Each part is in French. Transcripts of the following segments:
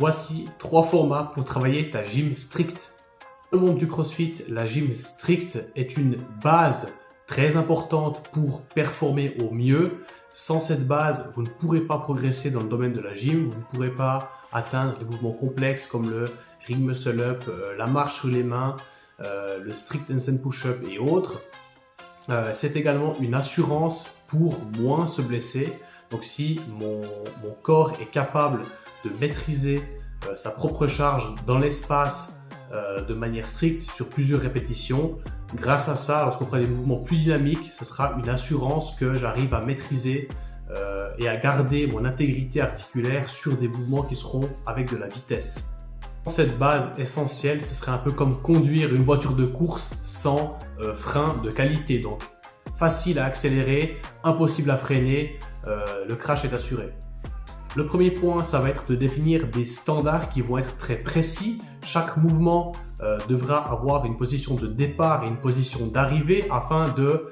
Voici 3 formats pour travailler ta gym stricte. Dans le monde du CrossFit, la gym stricte est une base très importante pour performer au mieux. Sans cette base, vous ne pourrez pas progresser dans le domaine de la gym, vous ne pourrez pas atteindre les mouvements complexes comme le ring muscle up, la marche sur les mains, le strict handstand push-up et autres. C'est également une assurance pour moins se blesser. Donc si mon corps est capable de maîtriser sa propre charge dans l'espace de manière stricte sur plusieurs répétitions, grâce à ça, lorsqu'on fera des mouvements plus dynamiques, ce sera une assurance que j'arrive à maîtriser et à garder mon intégrité articulaire sur des mouvements qui seront avec de la vitesse. Cette base essentielle, ce serait un peu comme conduire une voiture de course sans frein de qualité. Donc facile à accélérer, impossible à freiner, le crash est assuré. Le premier point, ça va être de définir des standards qui vont être très précis. Chaque mouvement devra avoir une position de départ et une position d'arrivée afin de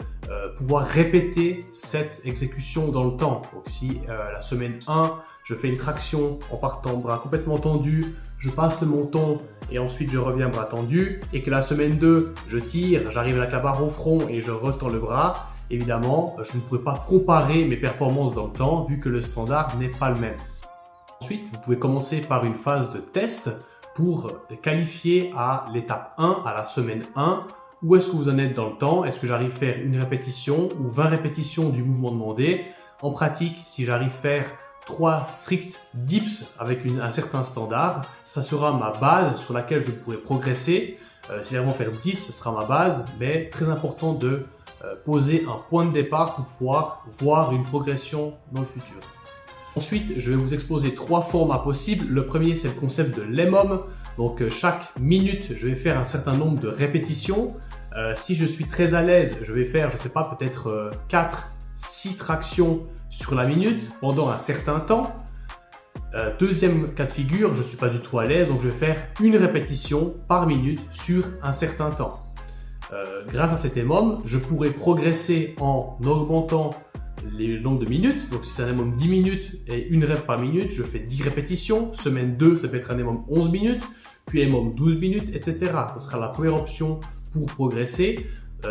pouvoir répéter cette exécution dans le temps. Donc si la semaine 1, je fais une traction en partant bras complètement tendus, je passe le menton et ensuite je reviens bras tendus, et que la semaine 2, je tire, j'arrive avec la barre au front et je retends le bras, évidemment, je ne pourrai pas comparer mes performances dans le temps vu que le standard n'est pas le même. Ensuite, vous pouvez commencer par une phase de test pour qualifier à l'étape 1, à la semaine 1, où est-ce que vous en êtes dans le temps. Est-ce que j'arrive à faire une répétition ou 20 répétitions du mouvement demandé? En pratique, si j'arrive à faire 3 strict dips avec un certain standard, ça sera ma base sur laquelle je pourrai progresser. Si j'arrive à faire 10, ce sera ma base, mais très important de poser un point de départ pour pouvoir voir une progression dans le futur. Ensuite, je vais vous exposer 3 formats possibles. Le premier, c'est le concept de l'EMOM. Donc, chaque minute, je vais faire un certain nombre de répétitions. Si je suis très à l'aise, je vais faire, je ne sais pas, peut-être 4-6 tractions sur la minute pendant un certain temps. Deuxième cas de figure, je ne suis pas du tout à l'aise, donc je vais faire une répétition par minute sur un certain temps. Grâce à cet EMOM, je pourrai progresser en augmentant le nombre de minutes. Donc si c'est un EMOM 10 minutes et une rep par minute, je fais 10 répétitions. Semaine 2, ça peut être un EMOM 11 minutes, puis EMOM 12 minutes, etc. Ce sera la première option pour progresser.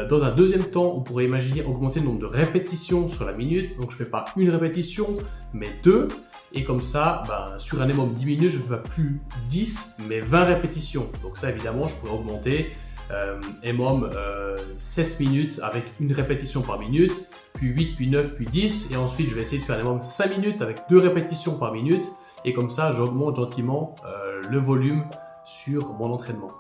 Dans un deuxième temps, on pourrait imaginer augmenter le nombre de répétitions sur la minute. Donc je ne fais pas une répétition, mais 2. Et comme ça, sur un EMOM 10 minutes, je ne fais pas plus 10, mais 20 répétitions. Donc ça, évidemment, je pourrais augmenter EMOM 7 minutes avec une répétition par minute, puis 8, puis 9, puis 10. Et ensuite, je vais essayer de faire un EMOM 5 minutes avec 2 répétitions par minute. Et comme ça, j'augmente gentiment le volume sur mon entraînement.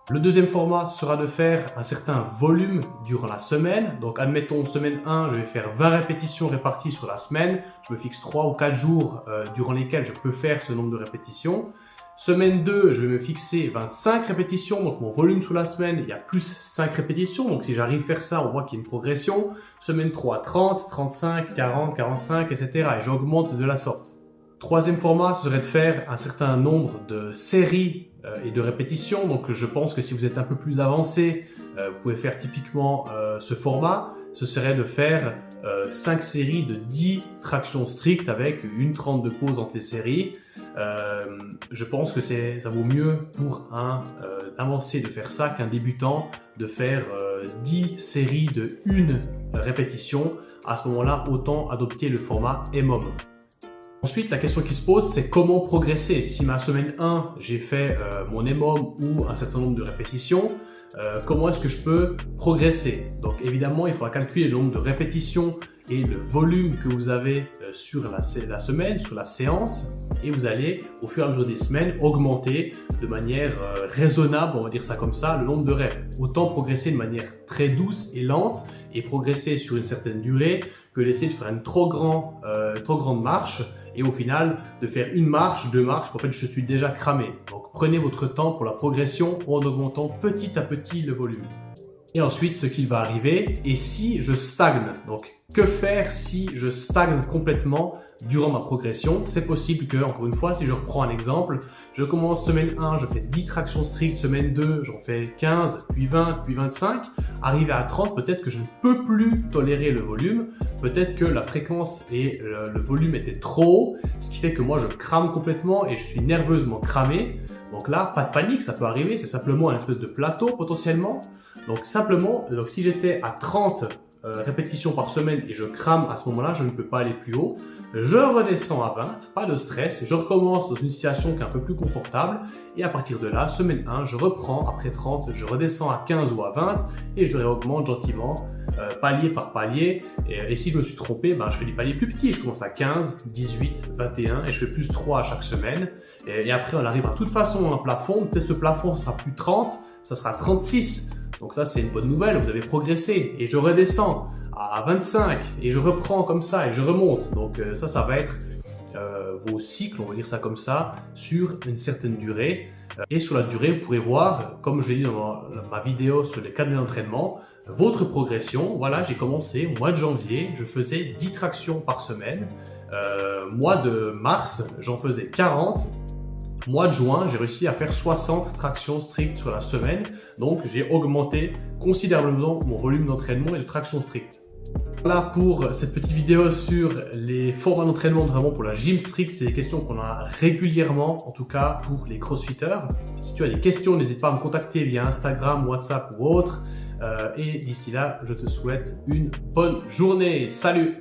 Le deuxième format sera de faire un certain volume durant la semaine. Donc, admettons, semaine 1, je vais faire 20 répétitions réparties sur la semaine. Je me fixe 3 ou 4 jours durant lesquels je peux faire ce nombre de répétitions. Semaine 2, je vais me fixer 25 répétitions. Donc, mon volume sur la semaine, il y a plus 5 répétitions. Donc, si j'arrive à faire ça, on voit qu'il y a une progression. Semaine 3, 30, 35, 40, 45, etc. Et j'augmente de la sorte. Troisième format, ce serait de faire un certain nombre de séries et de répétitions. Donc je pense que si vous êtes un peu plus avancé, vous pouvez faire typiquement ce format. Ce serait de faire 5 séries de 10 tractions strictes avec une 30 de pause entre les séries. Je pense que ça vaut mieux pour un avancé de faire ça qu'un débutant de faire 10 séries de 1 répétition. À ce moment-là, autant adopter le format EMOM. Ensuite, la question qui se pose, c'est comment progresser. Si ma semaine 1, j'ai fait mon EMOM ou un certain nombre de répétitions, comment est-ce que je peux progresser? Donc évidemment, il faudra calculer le nombre de répétitions et le volume que vous avez sur la semaine, sur la séance, et vous allez, au fur et à mesure des semaines, augmenter de manière raisonnable, on va dire ça comme ça, le nombre de reps. Autant progresser de manière très douce et lente et progresser sur une certaine durée que d'essayer de faire une trop grande marche et au final de faire une marche, 2 marches, en fait je suis déjà cramé. Donc prenez votre temps pour la progression en augmentant petit à petit le volume. Et ensuite, ce qu'il va arriver, et si je stagne? Donc, que faire si je stagne complètement durant ma progression? C'est possible que, encore une fois, si je reprends un exemple, je commence semaine 1, je fais 10 tractions strictes, semaine 2, j'en fais 15, puis 20, puis 25. Arrivé à 30, peut-être que je ne peux plus tolérer le volume, peut-être que la fréquence et le volume étaient trop haut, ce qui fait que moi je crame complètement et je suis nerveusement cramé. Donc là, pas de panique, ça peut arriver, c'est simplement un espèce de plateau potentiellement. Donc si j'étais à 30 répétitions par semaine et je crame à ce moment-là, je ne peux pas aller plus haut. Je redescends à 20, pas de stress, je recommence dans une situation qui est un peu plus confortable et à partir de là, semaine 1, je reprends, après 30, je redescends à 15 ou à 20 et je réaugmente gentiment, palier par palier. Et si je me suis trompé, je fais des paliers plus petits, je commence à 15, 18, 21 et je fais plus 3 à chaque semaine. Et après, on arrive à toute façon à un plafond, peut-être ce plafond sera plus 30, ça sera 36. Donc ça, c'est une bonne nouvelle, vous avez progressé. Et je redescends à 25 et je reprends comme ça et je remonte. Donc ça va être vos cycles, on va dire ça comme ça, sur une certaine durée. Et sur la durée, vous pourrez voir, comme je l'ai dit dans ma vidéo sur les cadres d'entraînement, votre progression. Voilà, j'ai commencé au mois de janvier, je faisais 10 tractions par semaine. Mois de mars, j'en faisais 40. Mois de juin, j'ai réussi à faire 60 tractions strictes sur la semaine. Donc, j'ai augmenté considérablement mon volume d'entraînement et de tractions strictes. Voilà pour cette petite vidéo sur les formats d'entraînement, vraiment pour la gym strict. C'est des questions qu'on a régulièrement, en tout cas pour les crossfitters. Si tu as des questions, n'hésite pas à me contacter via Instagram, WhatsApp ou autre. Et d'ici là, je te souhaite une bonne journée. Salut!